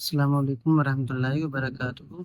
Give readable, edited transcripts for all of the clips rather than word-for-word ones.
السلام علیکم ورحمۃ اللہ وبرکاتہ۔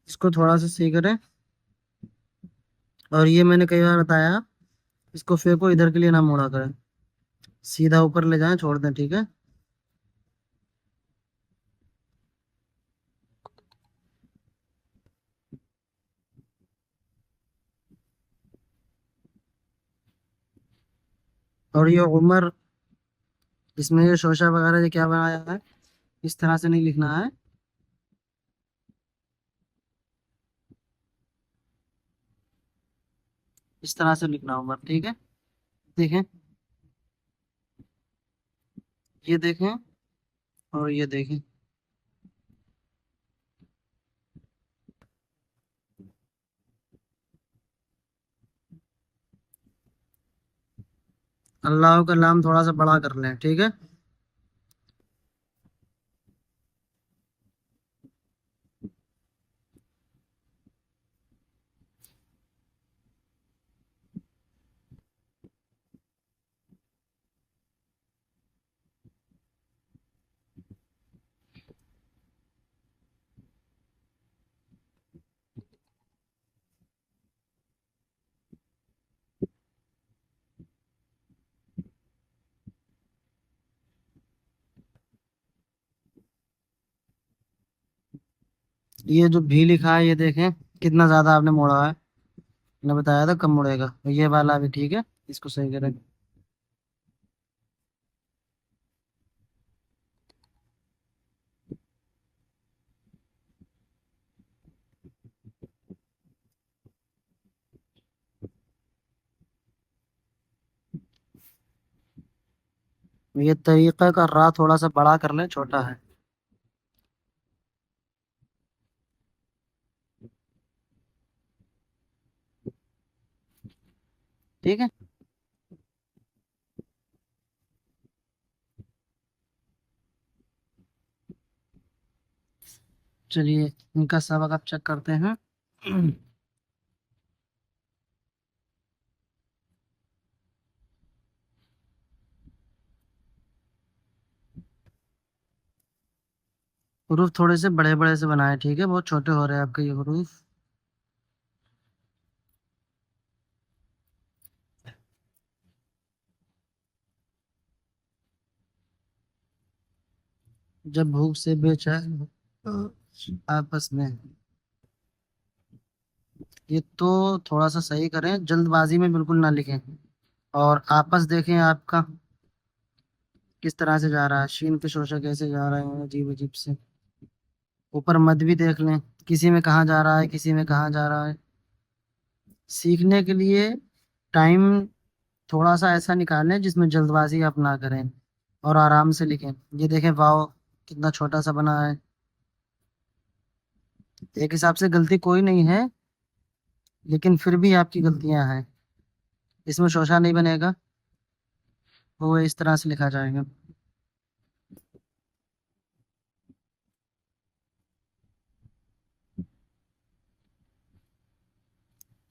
اس کو تھوڑا سا صحیح کریں، اور یہ میں نے کئی بار بتایا، اس کو پھینکو، ادھر کے لیے نہ موڑا کریں، سیدھا اوپر لے جائیں، چھوڑ دیں، ٹھیک ہے؟ اور یہ عمر، اس میں یہ شوشہ وغیرہ یہ کیا بنایا ہے، اس طرح سے نہیں لکھنا ہے، اس طرح سے لکھنا عمر، ٹھیک ہے؟ دیکھیں، یہ دیکھیں اور یہ دیکھیں، اللہ کا نام تھوڑا سا بڑا کر لیں، ٹھیک ہے؟ یہ جو بھی لکھا ہے یہ دیکھیں کتنا زیادہ آپ نے موڑا ہے، میں نے بتایا تھا کم مڑے گا، یہ والا بھی ٹھیک ہے، اس کو صحیح کریں۔ یہ طریقہ کا راہ تھوڑا سا بڑا کر لیں، چھوٹا ہے، ٹھیک ہے؟ چلیے ان کا سبق اب چیک کرتے ہیں۔ حروف تھوڑے سے بڑے بڑے سے بنائے، ٹھیک ہے؟ بہت چھوٹے ہو رہے ہیں آپ کے یہ حروف۔ جب بھوک سے بے چین ہو آپس میں، یہ تو تھوڑا سا صحیح کریں، جلد بازی میں بالکل نہ لکھیں، اور آپس دیکھیں آپ کا کس طرح سے جا رہا ہے، شین کے شوشہ کیسے جا رہے ہیں عجیب عجیب سے، اوپر مد بھی دیکھ لیں، کسی میں کہاں جا رہا ہے، کسی میں کہاں جا رہا ہے۔ سیکھنے کے لیے ٹائم تھوڑا سا ایسا نکالیں جس میں جلد بازی آپ نہ کریں اور آرام سے لکھیں۔ یہ دیکھیں واو کتنا چھوٹا سا بنا ہے، ایک حساب سے غلطی کوئی نہیں ہے، لیکن پھر بھی آپ کی غلطیاں ہیں، اس میں شوشہ نہیں بنے گا، وہ اس طرح سے لکھا جائے گا۔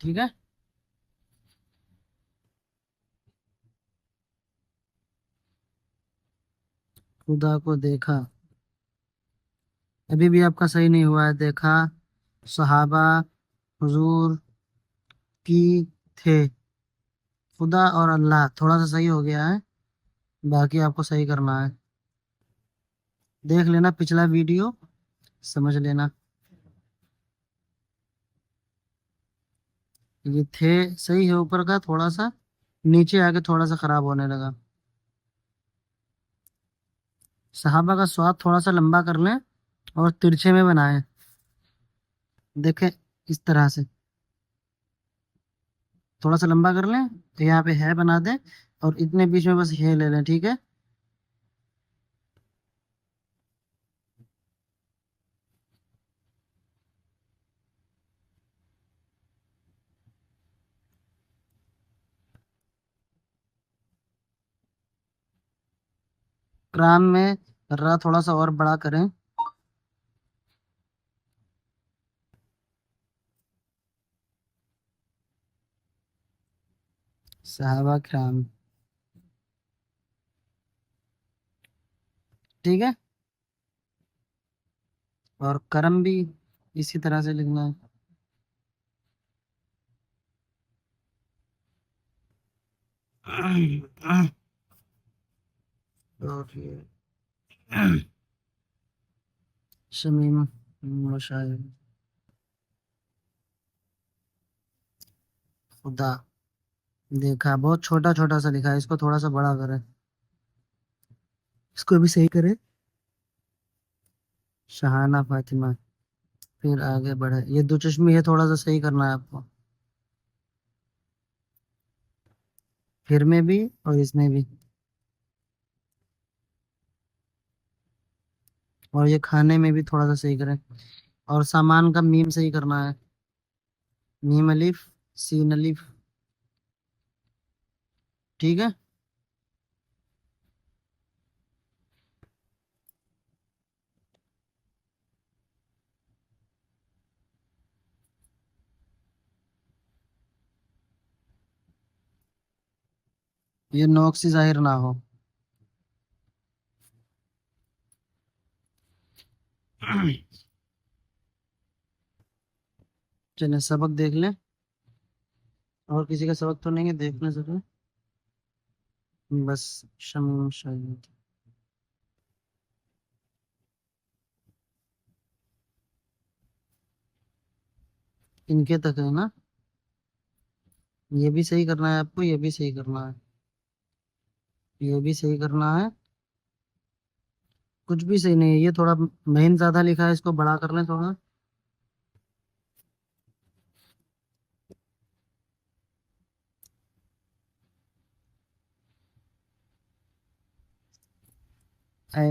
ٹھیک ہے. خدا کو دیکھا. ابھی بھی آپ کا صحیح نہیں ہوا ہے. دیکھا صحابہ حضور کی تھے. خدا اور اللہ تھوڑا سا صحیح ہو گیا ہے. باقی آپ کو صحیح کرنا ہے. دیکھ لینا پچھلا ویڈیو سمجھ لینا. یہ تھے صحیح ہے اوپر کا. تھوڑا سا نیچے آ کے تھوڑا سا خراب ہونے لگا. صحابہ کا سواد تھوڑا سا لمبا کر لیں اور ترچھے میں بنائیں. دیکھیں اس طرح سے تھوڑا سا لمبا کر لیں تو یہاں پہ ہے بنا دیں اور اتنے بیچ میں بس یہ لے لیں. ٹھیک ہے. کرام میں را تھوڑا سا اور بڑا کریں. صحابہ کرام. ٹھیک ہے. اور کرم بھی اسی طرح سے لکھنا ہے. اور یہ شمیم مشاہد خدا دیکھا. بہت چھوٹا چھوٹا سا لکھا ہے. اس کو تھوڑا سا بڑا کرے. اس کو بھی صحیح کرے. شہانہ فاطمہ. پھر آگے بڑھے. یہ دو چشمی ہے تھوڑا سا صحیح کرنا ہے آپ کو. پھر میں بھی اور اس میں بھی. اور یہ کھانے میں بھی تھوڑا سا صحیح کریں. اور سامان کا میم صحیح کرنا ہے. میم الف سین الف. ٹھیک ہے. یہ نوک سے ظاہر نہ ہو. چلیں سبق دیکھ لیں. اور کسی کا سبق تو نہیں ہے دیکھنے سے بس شمیم شاہد. ان کے تک ہے نا. یہ بھی صحیح کرنا ہے آپ کو. یہ بھی صحیح کرنا ہے. یہ بھی صحیح کرنا ہے. کچھ بھی صحیح نہیں ہے. یہ تھوڑا مہین زیادہ لکھا ہے. اس کو بڑا کر لیں تھوڑا. اے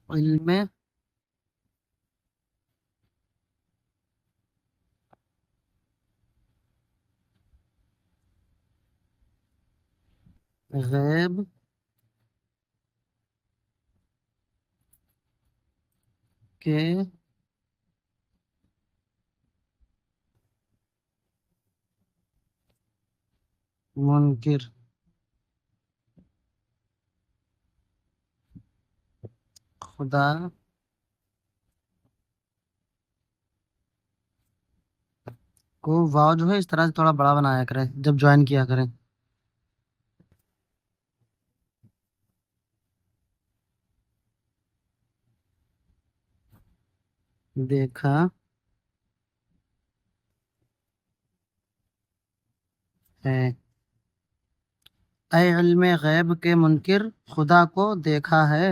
علم غیب کے منکر. خدا کو واو جو ہے اس طرح سے تھوڑا بڑا بنایا کریں جب جوائن کیا کریں. دیکھا ہے. اے علم غیب کے منکر خدا کو دیکھا ہے.